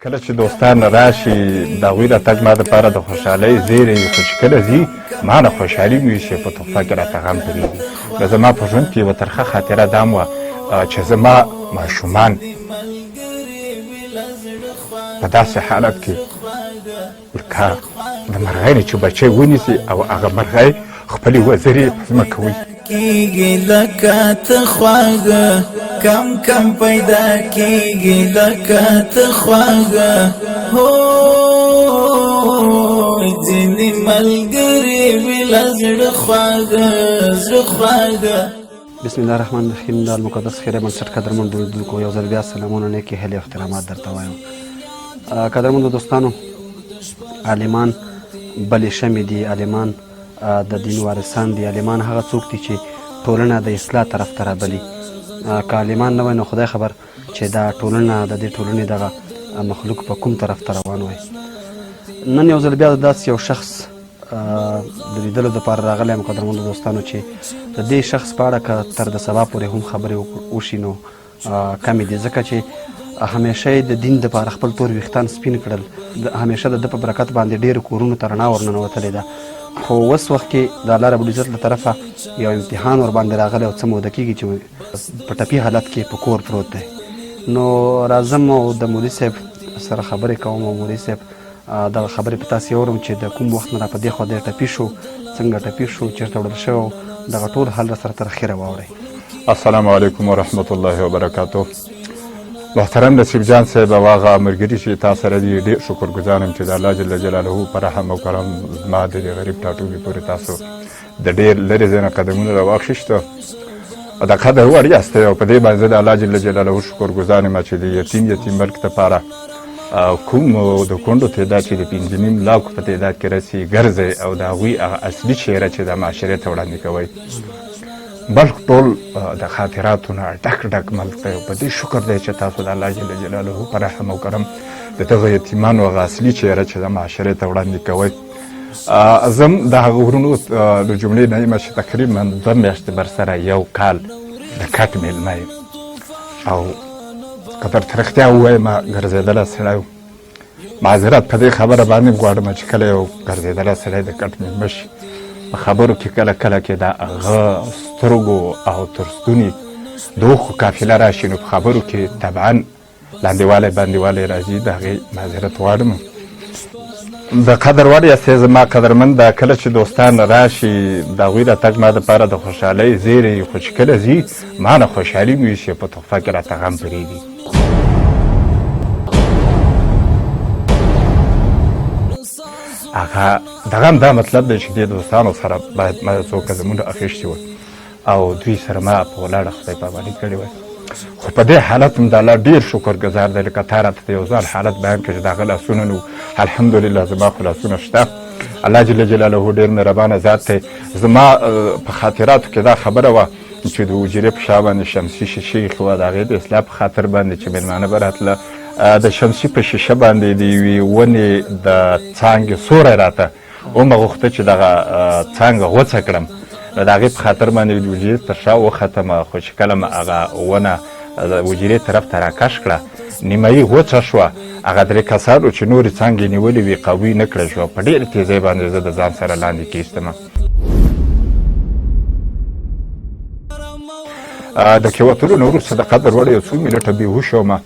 کله چې دوستان راشي د هغوی راتګ ما دپاره د خوشحالۍ زیری خو چې کله ځي ما نه خوشحالي وي چې په تحفه کې راته غم پرېږدي. نو زما په ژوند کې یوه ترخه خاطره دا هم وه چې زما ماشومان په داسې حالت کې لکه د مرغۍ نه چې بچی ونیسي او هغه مرغۍ خپلې وزرې په ځمکه وي کیږي لکه ته خواږه کم کم پیدا کیږي لکه ته خواږه هو ځینې ملګري بلا زړه خواږه زړه خواږه. بسم الله الرحمن الرحیم. د المقدس خیره بنسټ قدرمن اوریدونکو یو ځل بیا سلامونه نیکې هیلې او احترامات درته وایم. قدرمنو دوستانو، عالمان بلې شمې دي، عالمان د دین وارثان دي، عالمان هغه څوک دي چې ټولنه د اصلاح طرف ته رابلي. که عالمان نه وای نو خدای خبر چې دا ټولنه د دې ټولنې دغه مخلوق په کوم طرف ته روان وای. نن یو ځل بیا داسې یو شخص د لیدلو دپاره راغلی یم قدرمنو دوستانو چې د دې شخص په اړه که تر د سبا پورې هم خبرې وشي نو کمې دي، ځکه چې همیشه یې د دین دپاره خپل تور ویښتان سپین کړل، همیشه د ده په برکت باندې ډېرو کورونو ته رڼا ورننوتلې ده. خو اوس وخت کې د الله رب العزت له طرفه یو امتحان ورباندې راغلی او څه موده کېږي چې په ټپي حالت کې په کور پروت دی. نو راځم او د مولوي صاحب سره خبرې کوم او مولوي صاحب دغه خبرې په تاسې اورم چې د کوم وخت نه را په دې خوا دی ټپي شو، څنګه ټپي شو، چېرته وړل شوی، دغه ټول حال را سره تر اخره واورئ. السلام علیکم ورحمت الله وبرکاتو. محترم نصیب جان صاحب او هغه ملګري چې تا سره دي ډېر شکرګزار یم چې د الله جل جلاله په رحم او کرم زما د دې غریب ټاټوبي پورې تاسو د ډېر لرې ځای نه قدمونه راواخیستو او د قدر وړ یاستئ او په دې باندې زه د الله جل جلاله شکرګزار یم چې د یتیم ملک دپاره کوم د کونډو تعداد چې د 5.5 لاکو په تعداد کې رسي ګرځئ او د هغوی هغه اصلي چهره چې د معاشرې ته وړاندې کوئ. بلخ ټول د خاطراتو نه ډک ډک ملک دی او په دې شکر دی چې تاسو د الله جل جلاله په رحم او کرم د دغه یتیمانو هغه اصلي چهره چې د معاشرې ته وړاندې کوئ. زه هم د هغه ورونو د جملې نه یم چې تقریبا 2 میاشتې برسره یو کال د کټ میلمه یم او که تر رښتیا ووایم ګرځېدلی سړی و. معذرت په دې خبره باندې غواړم چې کله یو ګرځېدلی سړی د کټ میلمه شي په خبرو کې کله کله کې د هغه سترګو او ترستوني د اوښو قافله راشي نو په خبرو کې طبعا لاندېوالی باندېوالی راځي. د هغې معذرت غواړم. د قدر وړ یاستئ زما قدرمن. دا کله چې دوستان راشي د هغوی راتګ ما دپاره د خوشحالۍ زیری خو چې کله ځي ما نه خوشحالي وي چې په تحفه کې راته غم پرېږدي. هغه دغه هم دا مطلب دی چې دې دوستانو سره باید ما څو قدمونه اخیستي وای او دوی سره ما په ولاړه خدای پاماني کړې وای. خو په دې حالت هم د الله ډېر شکرګزار دی. لکه تا راته د یو ځل حالت بیان کړه چې د هغه لاسونه نو الحمدلله زما خو لاسونه شته. الله جل جلاله ډېر مهربانه ذات دی. زما په خاطراتو کې دا خبره وه چې د حجرې په شا باندې شمسي شیشې ایښې وه د هغې د اصلاح په خاطر باندې چې مېلمانه به راتله د شمسي په شیشه باندې د یوې ونې د څانګې سوری راته ومه غوښته چې دغه څانګه غوڅه کړم نو د هغې په خاطر باندې د حجرې تر شا وختمه. خو چې کله م هغه ونه د حجرې طرف ته راکش کړه نیمه یې غوڅه شوه. هغه 3 کسانو چې نورې څانګې نیولې وي قوي نه کړی شوه. په ډېرې تیزۍ باندې زه د ځان سره لاندې کیستمه. د کېوتلو نه وروسته د قدر وړ یو څو منټه بېهوشه ومه.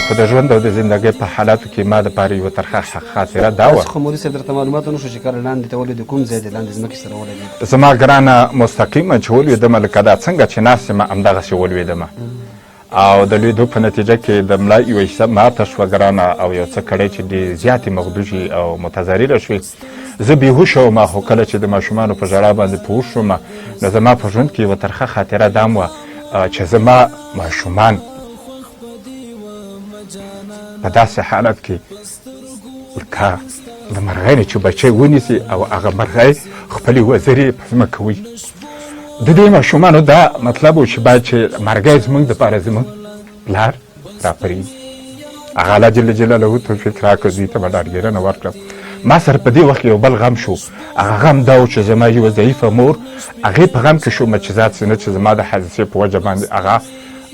خو د ژوند او د زندګۍ په حالاتو کې ما دپاره یوه ترخه خاطره دا وه. خو مولوي صاحب درته معلومات ونه شو چې کله لاندې ته ولوېدې کوم ځای دی لاندې ځمکې سره ولګېد؟ زما ګرانه مستقیمه چې ولوېدمه لکه دا څنګه چې ناست یم همدغسې ولوېدمه او د لوېدو په نتیجه کې د ملا یوه حصه ماته شوه ګرانه او یو څه کړی چې ډېر زیاتې مغدوشي او متضرره شوې. زه بېهوشه ومه خو کله چې د ماشومانو په ژړا باندې پوه شومه نو زما په ژوند کې یوه ترخه خاطره دا هم وه چې زما ماشومان په داسې حالت کې لکه د مرغۍ نه چې بچی ونیسي او هغه مرغۍ خپلې وزرې په ځمکه وي. د دې ماشومانو دا مطلب و چې باید چې مرګی زموږ دپاره زموږ پلار راپرېږدي. هغه الله جل جلاله توفیق راکړه دوی ته به ډاډګیرنه ورکړه. ما سره په دې وخت یو بل غم شو. هغه غم دا و چې زما یوه ضعیفه مور هغې په غم کې شومه چې ذات سینه چې زما د حادثې په وجه باندې هغه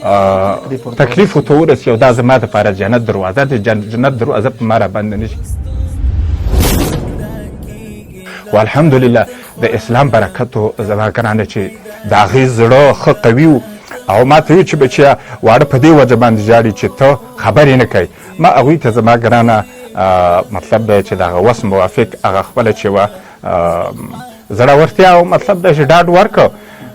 تکلیف ورته ورسي او دا زما دپاره جنت دروازه ده جنت دروازه په ما رابنده نه شي خو الحمدلله د اسلام برکتو زما ګرانه چې د هغې زړه ښه قوي و او ما ته وی چې بچیا واړه په دې وجه باندې ژاړي چې ته خبرې نه کوي ما هغوی ته زما ګرانه مطلب دی چې د هغه وس موافق هغه خپله چې وه زړورتیا او مطلب دی چې ډاډ ورکړه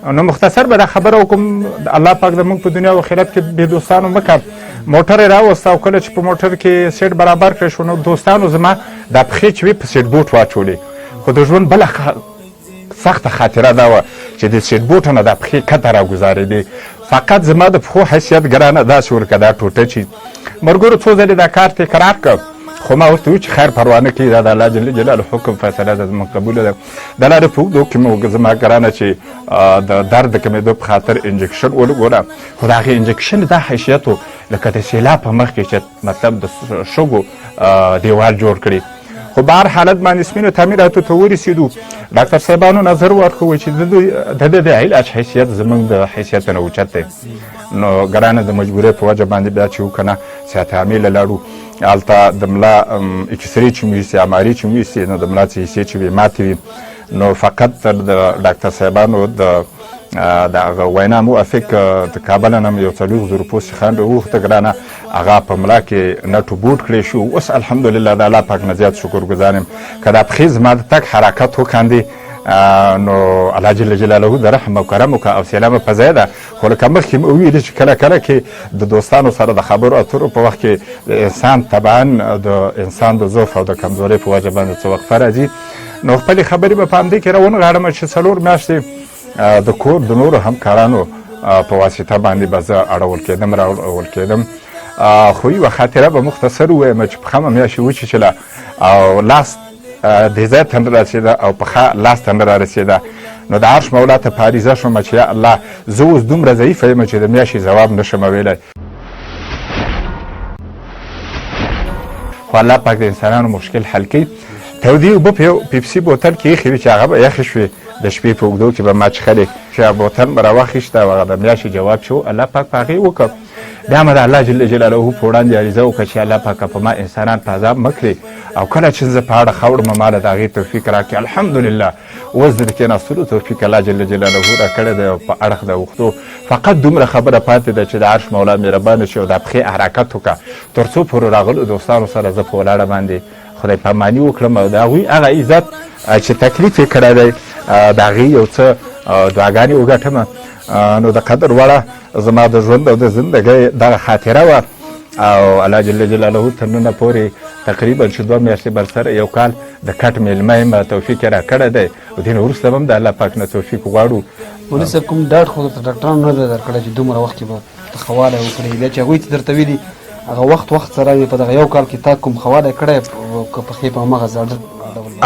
نو مختصر به دا خبره وکړم الله پاک زموږ په دنیا او آخرت کې بې دوستانو مه کړ موټر یې راوسته او کله چې په موټر کې سیټ برابر کړی شو نو دوستانو زما دا پښې چې وې په سیټ بوټ واچولې خو د ژوند بله سخته خاطره دا وه چې د سیټ بوټ نه دا پښې کته راګوزارېدې فقط زما د پښو حیثیت ګرانه داسې ورکه دا ټوټه چې ملګرو څو ځلې دا کار تکرار کړ خو ما ورته وویل چې خیر پروا نه کوي دا د الله جل جلاله حکم فیصله ده زموږ قبوله ده د لارې په اوږدو کې مې زما ګرانه چې د درد د کمېدو په خاطر انجکشن ولګوله خو د هغې انجکشن دا حیثیت و لکه د سیلاب په مخ کې چې مطلب د شګو دیوال جوړ کړي خو به هر حالت باندې سپینو تعمیراتو ته ورسېدو ډاکټر صاحبانو نظر ورکړو چې د ده د علاج حیثیت زموږ د حیثیت نه اوچت دی نو ګرانه د مجبورۍ په وجه باندې بیا چې وکړه نه صحت عامې له لاړو هلته د ملا اکسرې چې مو ایستې امارې چې مو ایستې نو د ملا څه حصې چې وې ماتې وي نو فقط د ډاکټر صاحبانو د هغه وینا موافق د کابل نه یو 400 روپو څخه راووخته ګرانه هغه په ملا کې نټو بوټ کړی شو اوس الحمدلله د الله پاک نه زیات شکرګزار یم که دا پښې زما د تګ حرکت وکاندې نو الله جل جلاله د رحم او کرم وکړه او سلامه په ځای ده خو لکه مخکې مې وویلې چې کله کله کې د دوستانو سره د خبرو اترو په وخت کې د انسان طبعا د انسان د ضعف او د کمزورۍ په وجه باندې څه وقفه راځي نو خپلې خبرې به په همدې کې راونغاړم چې 4 میاشتې د کور د نورو همکارانو په واسطه باندې به زه اړول کېدم راول کېدم خو یوه خاطره به مختصر ووایم چې پښه مې میاشتې وچیچله او لاس دې ځای ته نه رسېده او پښه لاس ته نه رارسېده نو د عرش مولا ته په عریضه شوم چې یا الله زه اوس دومره ضعیفه یم چې د میاشتې ځواب نشم ویلی خو الله پاک د انسانانو مشکل حل کوي تودې اوبه په یو پیپسي بوتل کې ایښې وې چې هغه به یخې شوې د شپې په اوږدو کې به ما څښلې چې هغه بوتل به راواخیسته او هغه د میاشتې جواب چې و الله پاک په هغې وکړ بیا مې د الله جل جلاله په وړاندې عریضه وکړه چې الله پاکه په ما انسانان په عذاب مه کړې او کله چې زه په اړه خاوړم ما له د هغې توفیق راکړي الحمدلله اوس د کېناستلو توفیق الله جل جلاله راکړی دی او په اړخ د اوښتو فقط دومره خبره پاتې ده چې د عرش مولا مهربانه شي او د پښې حرکت وکړه تر څو پورې راغلو دوستانو سره زه په ولاړه باندې خدای پاماني وکړم او د هغوی هغه عزت چې تکلیف یې کړی دی د هغې یو څه دعاګانې وګټمه نو د قدر وړه زما د ژوند او د زندګۍ دغه خاطره وه او الله جل جلاله تر ننه پورې تقریبا چې 2 میاشتې برسره یو کال د کټ میلمه یم توفیق یې راکړی دی او دې نه وروسته به هم د الله پاک نه توفیق غواړو مولوي صاحب کوم ډاډ خو درته ډاکټرانو نه دی درکړی چې دومره وخت کې به ته خواله وکړې بیا چې هغوی ته درته ویلي هغه وخت سره په دغه یو کال کې تا کوم خواله کړی که پښې په هماغه زاړه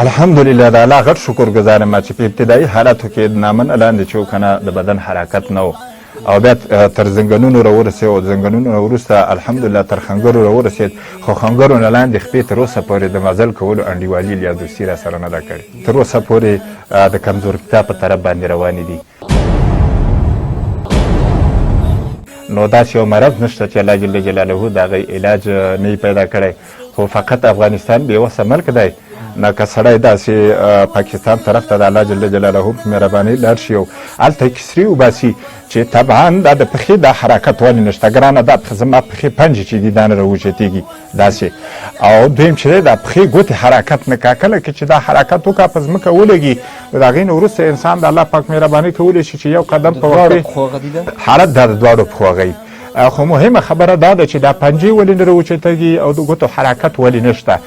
الحمدلله د الله غټ شکر ګزار یم چې په ابتدایي حالاتو کې د نامن لاندې چې کنه د بدن حرکت نه و او بیا تر زنګنونو راورسېد او زنګنونو نه وروسته الحمدلله تر خنګرو راورسېد خو خنګرو نه لاندې خپې تر اوسه پورې د مزل کولو انډیوالي یا دوستي را سره نه ده کړې تر اوسه پورې د کمزورتیا په طرف باندې روانې دي نو داسې یو مرض نشته چې الله جل جلاله د هغې علاج نه یې پیدا کړی خو فقط افغانستان بېوسه ملک دی نه که سړی داسې پاکستان طرف ته د الله جل جلاله په مهربانۍ لاړ شي او هلته کسرې وباسي چې طبعا دا د پښې دا حرکت ولې نشته ګرانه دا زما پښې پنجې چې دي دا نه راوچتېږي داسې او دویم چې دی دا پښې ګوتې حرکت نه کا کله کې چې دا حرکت وکړه په ځمکه ولګي د هغې نه وروسته انسان د الله پاک مهربانۍ کولی شي چې یو قدم په وقفې حالت دا د دواړو پښو هغی خو مهمه خبره دا ده چې دا پنجې ولې نه راوچتېږي او د ګوتو حرکت ولې نشته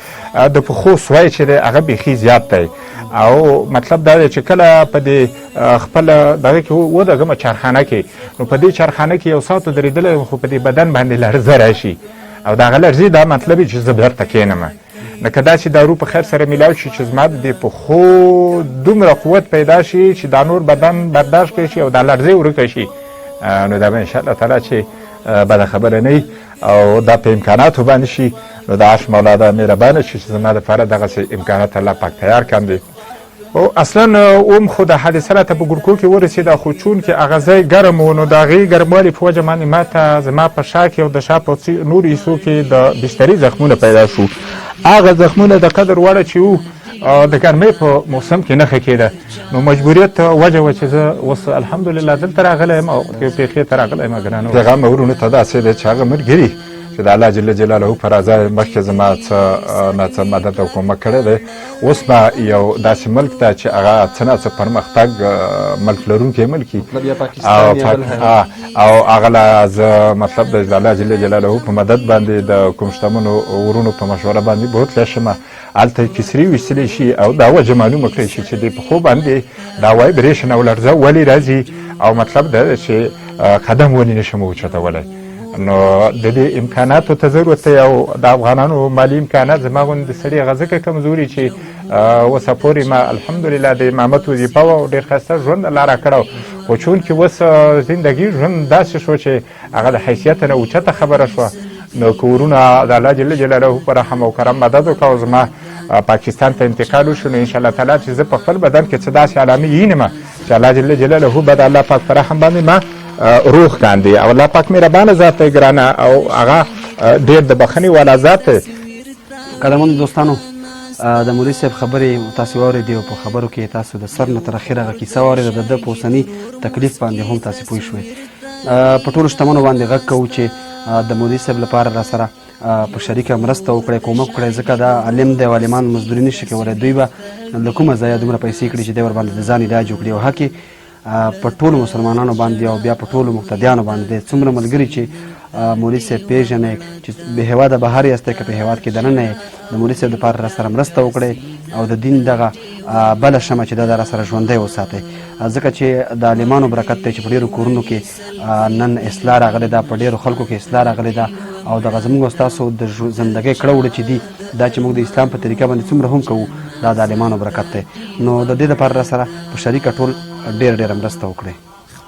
د پښو سوی چې دی هغه بیخي زیات دی او مطلب دا دی چې کله په دې خپله دغه کې ودرېږم چارخانه کې نو په دې چارخانه کې یو ساعت درېدلی خو په دې بدن باندې لړزه راشي او د هغه لړزې دا مطلب چې زه بېرته کښېنم نه که داسې دارو په خیر سره میلاو شي چې زما د دې پښو دومره قوت پیدا شي چې دا نور بدن برداشت کړی شي او دا لړزې ورکه شي نو دا به انشاءالله تعالی چې بده خبره نه او دا په امکاناتو باندې شي نو د عرش مولا دا مهربانه شي چې زما دپاره دغسې امکانات الله پاک تیار کړم دی او اصلا اوم خو د حادثه راته په ګورکو کې ورسېده خو چون کې هغه ځای ګرم و نو د هغې ګرموالي په وجه باندې ما ته زما په شا کې او د شا په نورو حصو کې د بستري زخمونه پیدا شو. هغه زخمونه د قدر وړه چې وو د ګرمۍ په موسم کې نښه کېده نو مجبوریت وجه وه چې زه اوس الحمدلله دلته راغلی یم او پېښې ته راغلی یم ګرانو. پیغام مې ورونو ته داسې دی چې هغه ملګري چې د الله جل جلاله په رضا مخکې زما څه مدد او کومک کړی دی اوس به یو داسې ملک ته چې هغه څه نه څه پرمختګ ملک لرونکی ملک او هغه له زه مطلب د الله جل جلاله په مدد باندې د کوم شتمنو ورونو په مشوره باندې بوتلی شمه هلته کسري ویستلی شي او دا وجه معلومه کړی شي چې د پښو باندې د هوایي برېښن او لړزه ولې راځي او مطلب دا دی چې قدم ولې نشم اوچتولی. نو د دې امکاناتو ته ضرورت دی او د افغانانو مالي امکانات زما غوندې سړي هغه ځکه کمزوري چې اوسه پورې ما الحمدلله د امامت وظیفه وه او ډېر ښایسته ژوند الله راکړی خو چونکې اوس زندګي ژوند داسې شو چې هغه د حیثیت نه اوچته خبره شوه نو که ورونه د الله جل جلاله په رحم او کرم مدد وکړه او زما پاکستان ته انتقال وشو نو انشاءالله تعالی چې زه په خپل بدن کې څه داسې علامې وینم چې الله جل جلاله به د الله پاک په رحم باندې ما روح کاندي او الله پاک مهربانه ذات دی ګرانه او هغه ډېر د بخښنې والا ذات دی. قدرمنو دوستانو د مولوي صاحب خبرې تاسې واورېدې او په خبرو کې تاسو د سر نه تر اخره هغه کیسه واورېده د ده په اوسني تکلیف باندې هم تاسې پوه شوئ. په ټولو شتمنو باندې غږ کوو چې د مولوي صاحب لپاره را سره په شریکه مرسته وکړئ کومک وکړئ ځکه دا عالم دی او عالمان مزدوري نشي کولی دوی به له کومه ځایه دومره پیسې کړي چې دی ورباندې د ځان علاج وکړي او هکې په ټولو مسلمانانو باندې او بیا په ټولو مقتدیانو باندې څومره ملګري چې مولوي صاحب پېژنئ چې بې هېواده بهر یاستئ که په هېواد کې دننه یې د مولوي صاحب دپاره را سره مرسته وکړئ او د دین دغه بله شمه چې دا را سره ژوندی وساتئ ځکه چې د عالمانو برکت دی چې په ډېرو کورونو کې نن اصلاح راغلی ده په ډېرو خلکو کې اصلاح راغلی ده او دغه زموږ او ستاسو د زندګۍ کړه وړه چې دي دا چې موږ د اسلام په طریقه باندې څومره هم کوو دا د عالمانو برکت دی نو د دې دپاره را سره په شریکه ټول ډېره مرسته وکړئ.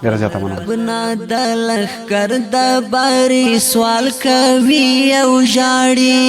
ډېره زیاته مننه. بنا د لښکر د باري سوال کوي او ژاړي